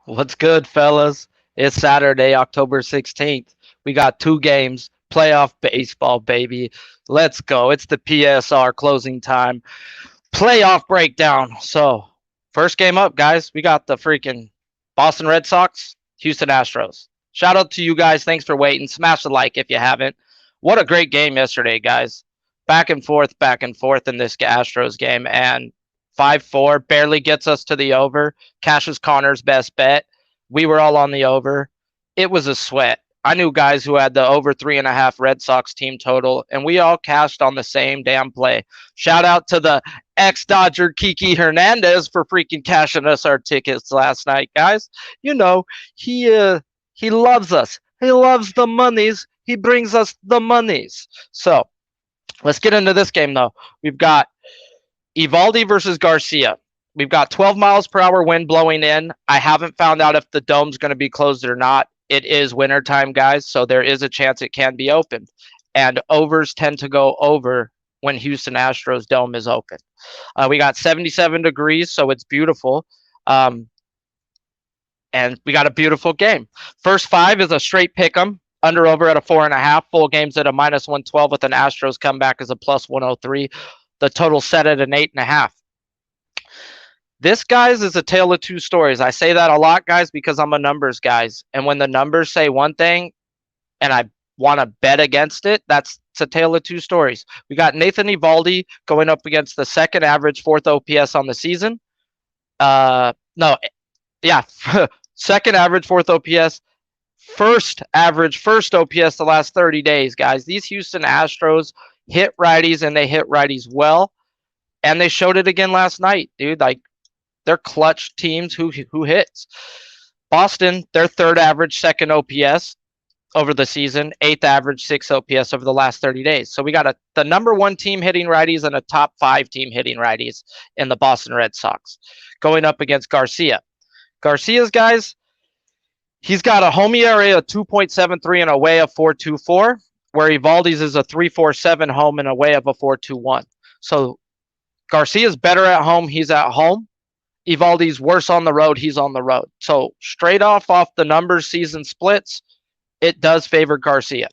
What's good, fellas? It's Saturday, October 16th. We got two games, playoff baseball, baby. Let's go. It's the PSR closing time. Playoff breakdown. So, first game up, guys. We got the freaking Boston Red Sox, Houston Astros. Shout out to you guys. Thanks for waiting. Smash the like if you haven't. What a great game yesterday, guys. Back and forth in this Astros game. And 5-4 barely gets us to the over. Cashes Connor's best bet. We were all on the over. It was a sweat. I knew guys who had the over 3.5 Red Sox team total, and we all cashed on the same damn play. Shout out to the ex-Dodger Kiki Hernandez for freaking cashing us our tickets last night, guys. You know, he loves us. He loves the monies. He brings us the monies. So let's get into this game, though. We've got Evaldi versus Garcia. We've got 12 miles per hour wind blowing in. I haven't found out if the dome's going to be closed or not. It is wintertime, guys, so there is a chance it can be opened. And overs tend to go over when Houston Astros dome is open. We got 77 degrees, so it's beautiful. And we got a beautiful game. First five is a straight pick 'em. Under over at a 4.5. Full games at a -112 with an Astros comeback as a +103. The total set at an 8.5. This, guys, is a tale of two stories. I say that a lot, guys, because I'm a numbers guys. And when the numbers say one thing and I want to bet against it, it's a tale of two stories. We got Nathan Evaldi going up against the second average, fourth OPS on the season. Second average, fourth OPS. First average, first OPS the last 30 days, guys. These Houston Astros hit righties, and they hit righties well. And they showed it again last night, dude. Like, they're clutch teams who hits. Boston, their third average, second OPS over the season, eighth average, sixth OPS over the last 30 days. So we got the number one team hitting righties and a top 5 team hitting righties in the Boston Red Sox going up against Garcia. Garcia's, guys, he's got a home ERA of 2.73 and away of 4.24, where Evaldi's is a 3.47 home and away of a 4.21. So Garcia's better at home. He's at home. Evaldi's worse on the road. He's on the road. So straight off the numbers, season splits, it does favor Garcia.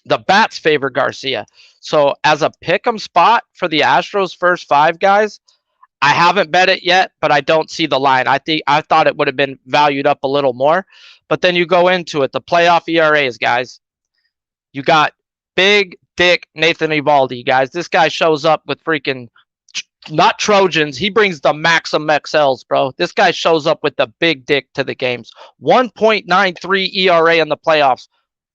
The bats favor Garcia. So as a pick'em spot for the Astros first five, guys, I haven't bet it yet, but I don't see the line. I thought it would have been valued up a little more. But then you go into it, the playoff ERAs, guys. You got big dick Nathan Evaldi, guys. This guy shows up with freaking not Trojans. He brings the Maxim XLs, bro. This guy shows up with the big dick to the games. 1.93 ERA in the playoffs.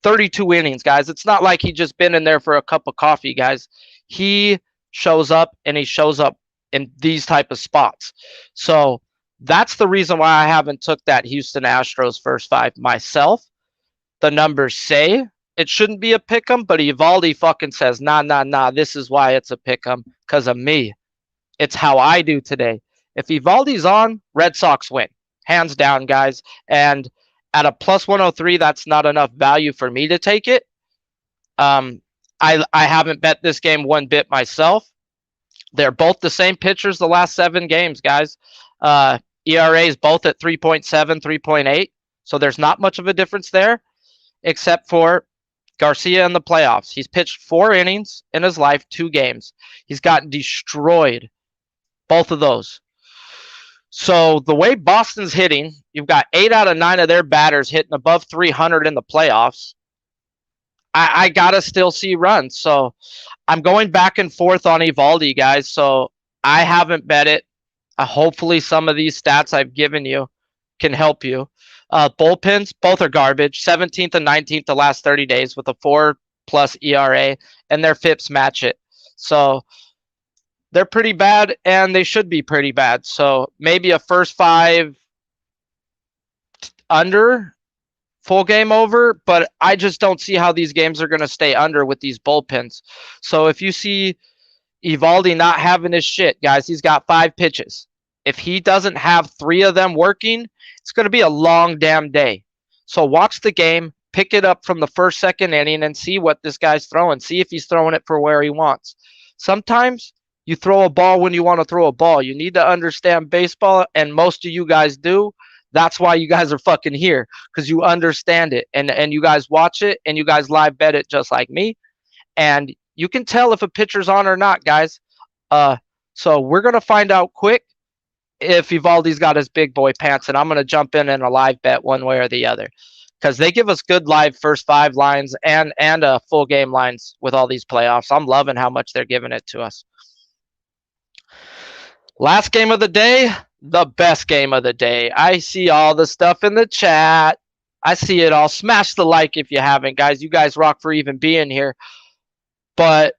32 innings, guys. It's not like he just been in there for a cup of coffee, guys. He shows up, and he shows up in these type of spots. So that's the reason why I haven't took that Houston Astros first five myself. The numbers say it shouldn't be a pick'em, but Evaldi fucking says, nah, this is why it's a pick'em, because of me. It's how I do today. If Evaldi's on, Red Sox win. Hands down, guys. And at a +103, that's not enough value for me to take it. I haven't bet this game one bit myself. They're both the same pitchers the last 7 games, guys. ERAs both at 3.7, 3.8. So there's not much of a difference there, except for Garcia in the playoffs. He's pitched 4 innings in his life, 2 games. He's gotten destroyed, both of those. So the way Boston's hitting, you've got 8 out of 9 of their batters hitting above 300 in the playoffs. I got to still see runs. So I'm going back and forth on Evaldi, guys. So I haven't bet it. Hopefully some of these stats I've given you can help you. Bullpens, both are garbage. 17th and 19th the last 30 days with a 4+ ERA, and their FIPS match it. So they're pretty bad, and they should be pretty bad. So maybe a first 5 under, full game over, but I just don't see how these games are going to stay under with these bullpens. So if you see Evaldi not having his shit, guys, he's got 5 pitches. If he doesn't have 3 of them working, it's going to be a long damn day. So watch the game, pick it up from the first, second inning, and see what this guy's throwing. See if he's throwing it for where he wants. Sometimes you throw a ball when you want to throw a ball. You need to understand baseball, and most of you guys do. That's why you guys are fucking here, because you understand it, and you guys watch it, and you guys live bet it just like me, and you can tell if a pitcher's on or not, guys. So we're gonna find out quick if Evaldi's got his big boy pants, and I'm gonna jump in a live bet one way or the other, because they give us good live first 5 lines and full game lines with all these playoffs. I'm loving how much they're giving it to us. Last game of the day, the best game of the day. I see all the stuff in the chat. I see it all. Smash the like if you haven't, guys. You guys rock for even being here. But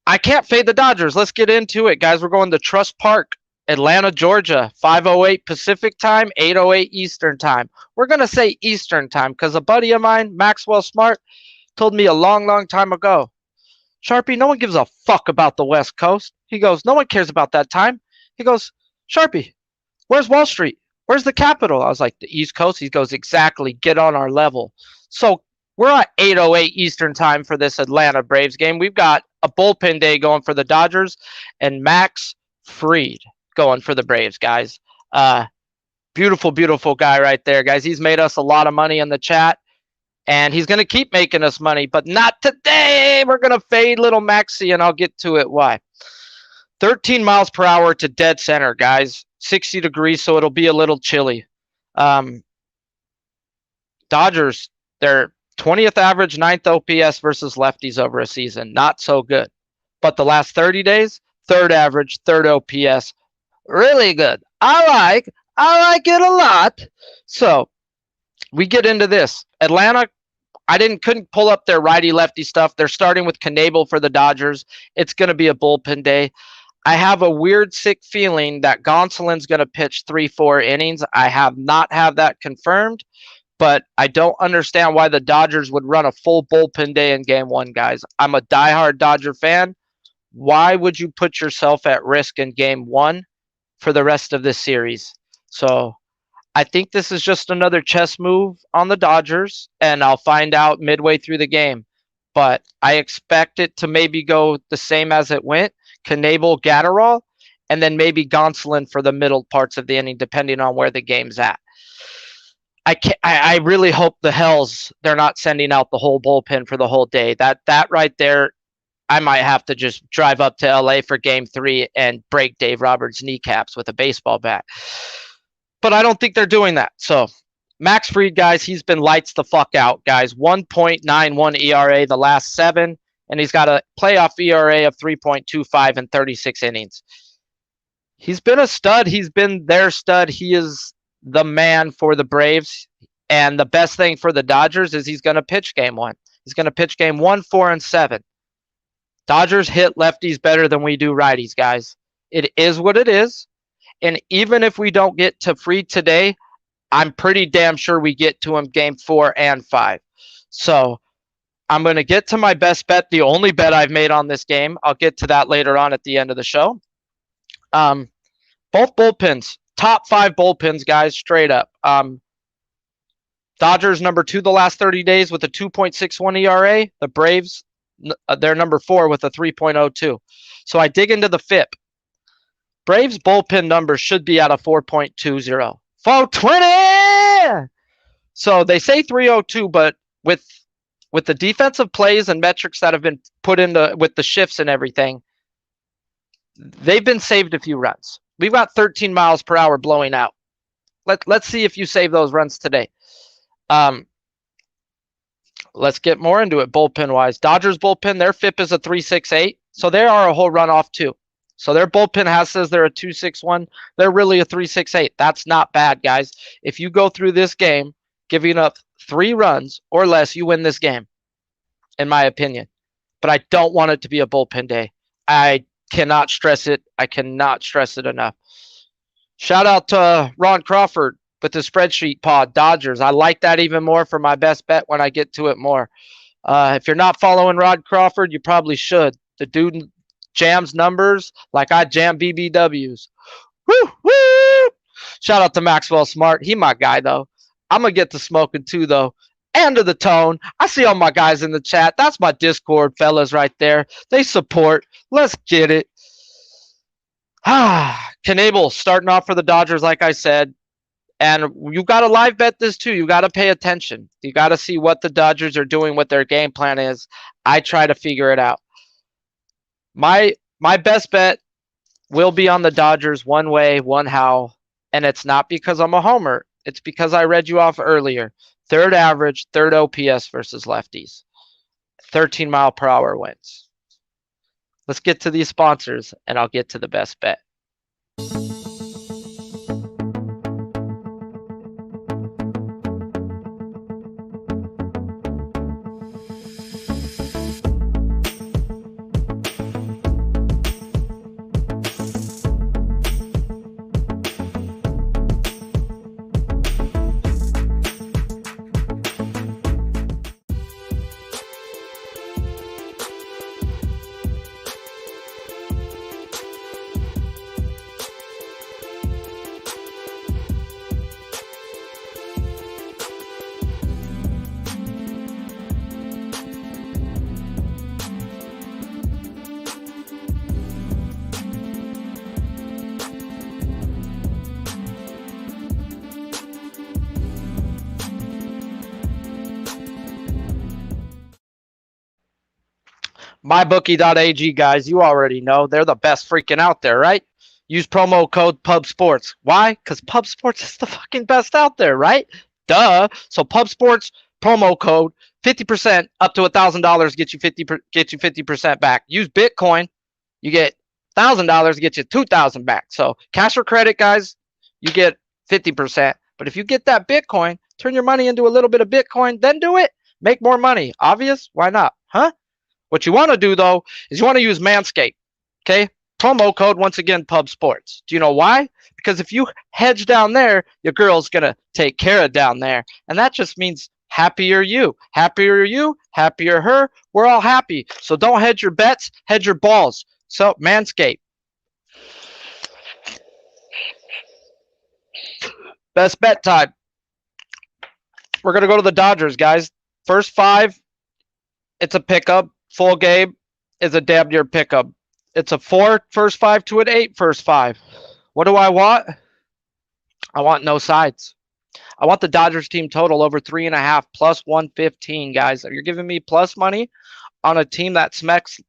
I can't fade the Dodgers. Let's get into it, guys. We're going to Trust Park, Atlanta, Georgia, 5:08 Pacific time, 8:08 Eastern time. We're going to say Eastern time because a buddy of mine, Maxwell Smart, told me a long, long time ago, Sharpie, no one gives a fuck about the West Coast. He goes, no one cares about that time. He goes, Sharpie, where's Wall Street? Where's the capital? I was like, the East Coast? He goes, exactly. Get on our level. So we're at 8:08 Eastern time for this Atlanta Braves game. We've got a bullpen day going for the Dodgers and Max Fried going for the Braves, guys. Beautiful, beautiful guy right there, guys. He's made us a lot of money in the chat. And he's going to keep making us money, but not today. We're going to fade little Maxi, and I'll get to it why. 13 miles per hour to dead center, guys. 60 degrees, so it'll be a little chilly. Dodgers, they're 20th average, 9th OPS versus lefties over a season. Not so good. But the last 30 days, 3rd average, 3rd OPS. Really good. I like it a lot. So we get into this. Atlanta, couldn't pull up their righty-lefty stuff. They're starting with Knebel for the Dodgers. It's going to be a bullpen day. I have a weird, sick feeling that Gonsolin's going to pitch 3-4 innings. I have not had that confirmed, but I don't understand why the Dodgers would run a full bullpen day in Game 1, guys. I'm a diehard Dodger fan. Why would you put yourself at risk in Game 1 for the rest of this series? So I think this is just another chess move on the Dodgers, and I'll find out midway through the game. But I expect it to maybe go the same as it went. Knebel, Gatterall, and then maybe Gonsolin for the middle parts of the inning, depending on where the game's at. I really hope the Hells, they're not sending out the whole bullpen for the whole day. That right there, I might have to just drive up to LA for Game 3 and break Dave Roberts' kneecaps with a baseball bat. But I don't think they're doing that. So Max Fried, guys, he's been lights the fuck out, guys. 1.91 ERA the last 7, and he's got a playoff ERA of 3.25 in 36 innings. He's been a stud. He's been their stud. He is the man for the Braves. And the best thing for the Dodgers is he's going to pitch Game 1. He's going to pitch Game 1, 4, and 7. Dodgers hit lefties better than we do righties, guys. It is what it is. And even if we don't get to Fried today, I'm pretty damn sure we get to him Game 4 and 5. So I'm going to get to my best bet, the only bet I've made on this game. I'll get to that later on at the end of the show. Both bullpens, top 5 bullpens, guys, straight up. Dodgers number 2 the last 30 days with a 2.61 ERA. The Braves, they're number 4 with a 3.02. So I dig into the FIP. Braves bullpen numbers should be at a 4.20. 420! So they say 302, but with the defensive plays and metrics that have been put into with the shifts and everything, they've been saved a few runs. We've got 13 miles per hour blowing out. Let's see if you save those runs today. Let's get more into it bullpen-wise. Dodgers bullpen, their FIP is a 3.68, so they are a whole run off too. So their bullpen says they're a 2.61. They're really a 3.68. That's not bad, guys. If you go through this game giving up 3 runs or less, you win this game, in my opinion. But I don't want it to be a bullpen day. I cannot stress it. I cannot stress it enough. Shout out to Ron Crawford with the spreadsheet pod, Dodgers. I like that even more for my best bet when I get to it more. If you're not following Rod Crawford, you probably should. The dude jams numbers like I jam BBWs. Woo, woo! Shout out to Maxwell Smart. He my guy, though. I'm going to get to smoking, too, though. And to the tone. I see all my guys in the chat. That's my Discord fellas right there. They support. Let's get it. Knebel starting off for the Dodgers, like I said. And you got to live bet this too. You got to pay attention. You got to see what the Dodgers are doing, what their game plan is. I try to figure it out. My best bet will be on the Dodgers one way, one how, and it's not because I'm a homer. It's because I read you off earlier. Third average, third OPS versus lefties. 13-mile-per-hour wins. Let's get to these sponsors, and I'll get to the best bet. MyBookie.ag, guys, you already know they're the best freaking out there, right? Use promo code PubSports. Why? Because PubSports is the fucking best out there, right? Duh. So PubSports promo code 50% up to $1,000 get you 50% back. Use Bitcoin, you get $1,000 get you 2,000 back. So cash or credit, guys, you get 50%. But if you get that Bitcoin, turn your money into a little bit of Bitcoin, then do it. Make more money. Obvious? Why not? Huh? What you want to do, though, is you want to use Manscaped, okay? Promo code, once again, PubSports. Do you know why? Because if you hedge down there, your girl's going to take care of down there. And that just means happier you. Happier you, happier her. We're all happy. So don't hedge your bets, hedge your balls. So, Manscaped. Best bet time. We're going to go to the Dodgers, guys. First 5, it's a pickup. Full game is a damn near pickup. It's a 4 first 5 to an 8 first 5. What do I want? I want no sides. I want the Dodgers team total over 3.5 plus 115, guys. You're giving me plus money on a team that smacks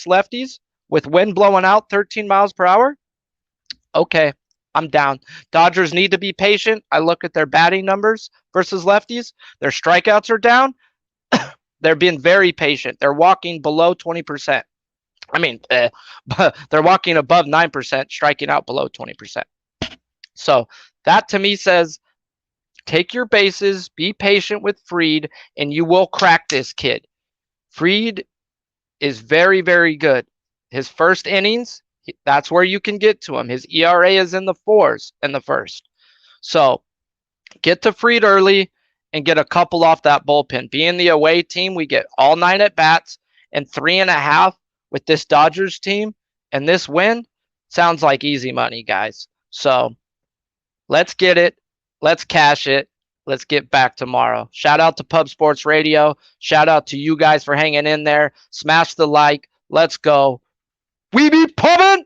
lefties with wind blowing out 13 miles per hour? Okay, I'm down. Dodgers need to be patient. I look at their batting numbers versus lefties. Their strikeouts are down. They're being very patient. They're walking below 20%. I mean, they're walking above 9%, striking out below 20%. So that to me says, take your bases, be patient with Fried, and you will crack this kid. Fried is very, very good. His first innings, that's where you can get to him. His ERA is in the 4s in the first. So get to Fried early and get a couple off that bullpen. Being the away team, we get all 9 at bats and 3.5 with this Dodgers team. And this win sounds like easy money, guys. So let's get it. Let's cash it. Let's get back tomorrow. Shout out to Pub Sports Radio. Shout out to you guys for hanging in there. Smash the like. Let's go. We be pubbing.